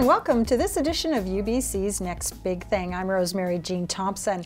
welcome to this edition of UBC's Next Big Thing. I'm Rosemary Jean Thompson.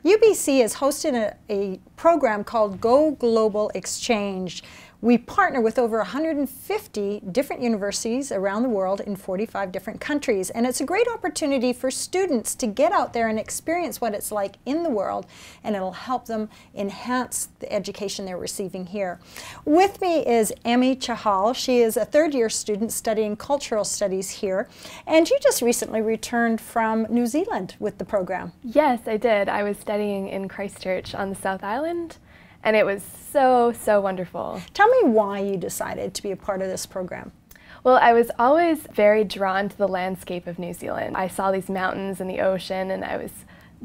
UBC has hosted a program called Go Global Exchange. We partner with over 150 different universities around the world in 45 different countries, and it's a great opportunity for students to get out there and experience what it's like in the world, and it'll help them enhance the education they're receiving here. With me is Emmy Chahal. She is a third-year student studying cultural studies here, and you just recently returned from New Zealand with the program. Yes, I did. I was studying in Christchurch on the South Island, and it was so wonderful. Tell me why you decided to be a part of this program. Well, I was always very drawn to the landscape of New Zealand. I saw these mountains and the ocean, and I was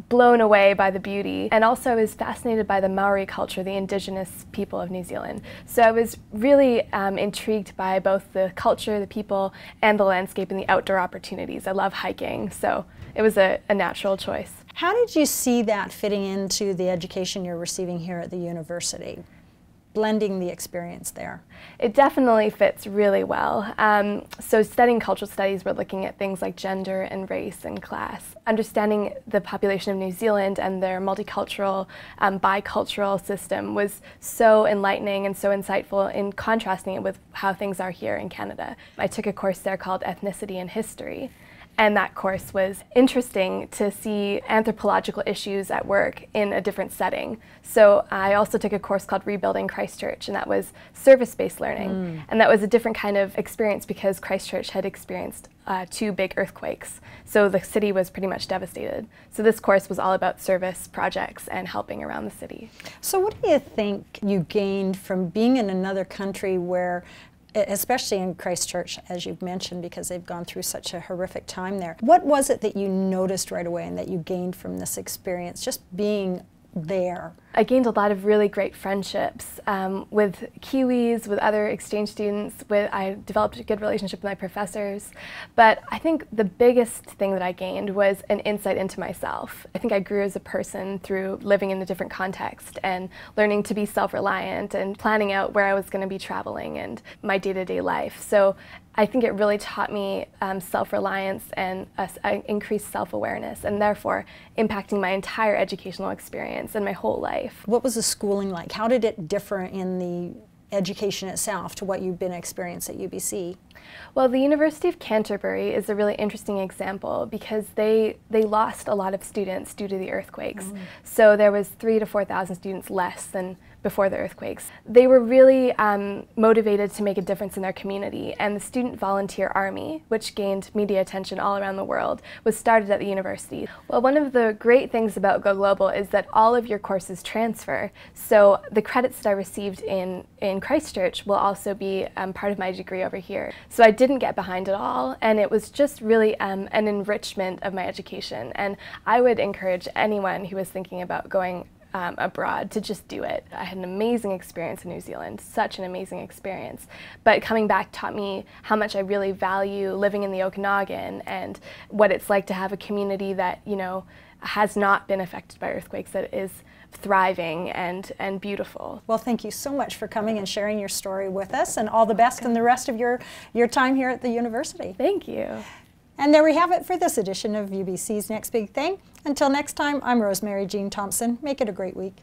blown away by the beauty. And also I was fascinated by the Maori culture, the indigenous people of New Zealand. So I was really intrigued by both the culture, the people, and the landscape and the outdoor opportunities. I love hiking, so it was a natural choice. How did you see that fitting into the education you're receiving here at the university, blending the experience there? It definitely fits really well. So studying cultural studies, we're looking at things like gender and race and class. Understanding the population of New Zealand and their multicultural, bicultural system was so enlightening and so insightful in contrasting it with how things are here in Canada. I took a course there called Ethnicity and History. And that course was interesting to see anthropological issues at work in a different setting. So I also took a course called Rebuilding Christchurch, and that was service-based learning. And that was a different kind of experience because Christchurch had experienced 2 big earthquakes. So the city was pretty much devastated. So this course was all about service projects and helping around the city. So what do you think you gained from being in another country where, especially in Christchurch, as you've mentioned, because they've gone through such a horrific time there? What was it that you noticed right away and that you gained from this experience, just being there? I gained a lot of really great friendships with Kiwis, with other exchange students. I developed a good relationship with my professors. But I think the biggest thing that I gained was an insight into myself. I think I grew as a person through living in a different context and learning to be self-reliant and planning out where I was going to be traveling and my day-to-day life. So I think it really taught me self-reliance and increased self-awareness, and therefore impacting my entire educational experience and my whole life. What was the schooling like? How did it differ in the education itself to what you've been experiencing at UBC? Well, the University of Canterbury is a really interesting example because they lost a lot of students due to the earthquakes. So there was 3,000 to 4,000 students less than before the earthquakes. They were really motivated to make a difference in their community, and the Student Volunteer Army, which gained media attention all around the world, was started at the university. Well, one of the great things about Go Global is that all of your courses transfer, so the credits that I received in Christchurch will also be part of my degree over here. So I didn't get behind at all, and it was just really an enrichment of my education, and I would encourage anyone who was thinking about going abroad to just do it. I had an amazing experience in New Zealand, such an amazing experience. But coming back taught me how much I really value living in the Okanagan and what it's like to have a community that, you know, has not been affected by earthquakes, that is thriving and beautiful. Well, thank you so much for coming and sharing your story with us, and all the best in the rest of your time here at the university. Thank you. And there we have it for this edition of UBC's Next Big Thing. Until next time, I'm Rosemary Jean Thompson. Make it a great week.